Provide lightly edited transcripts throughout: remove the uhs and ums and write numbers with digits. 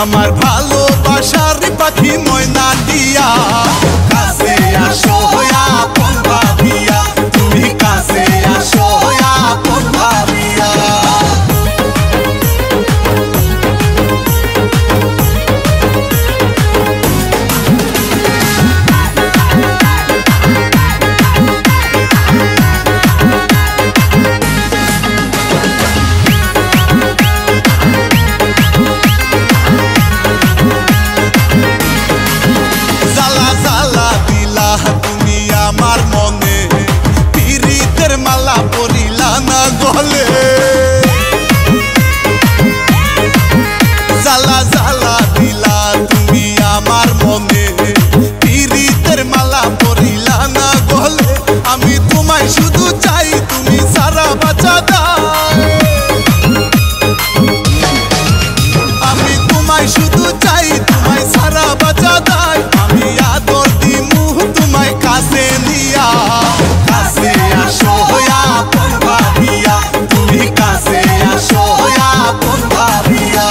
আমার ভালোবাসার পাখি ময়না দিয়া কাছে আসো আপন ভাবিয়া তুমি কাছে আসো আপন ভাবিয়া আমার মনে পিরিতের মালা পরিলা না গলে জ্বালা জ্বালা দিলা তুমি আমার মনে পিরিতের মালা পরিলা না গলে আমি তোমায় শুধু চাই তুমি সারা বাঁচা দাও আমি তোমায় শুধু চাই তোমায় সারা বাঁচা দাও আমি আদর দিমু তোমায় কাছে নিয়া কাছে আসো আপন ভাবিয়া তুমি কাছে আসো আপন ভাবিয়া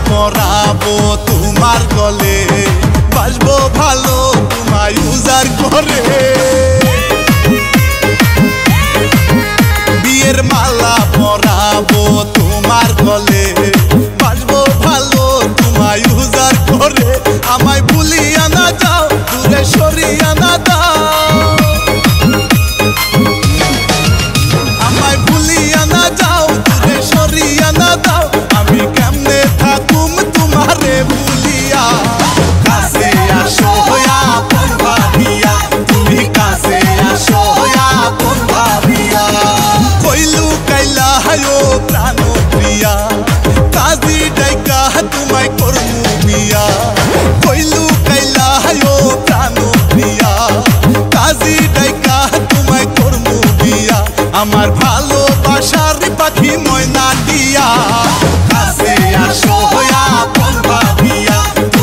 পরাবো তোমার গলে বাসবো ভালো তোমায় উজাড় করে বিয়ের মালা পরাবো তোমার গলে বাসবো ভালো তোমায় উজাড় করে আমায় ভুলিয়া না যাও দূরে সরিয়া না দাও আমায় ভুলিয়া না যাও দূরে সরিয়া না দাও আমি কেমনে থাকুম তোমারে ভুলিয়া কাছে আসো আপন ভাবিয়া তুমি কাছে আসো আপন ভাবিয়া কইলু কাইলা হায়ো প্রাণ প্রিয়া কাজী ডাইকা তোমায় করমু বিয়া কইলু কাইলা হায়ো প্রাণ প্রিয়া কাজী ডাইকা তোমায় করমু বিয়া আমার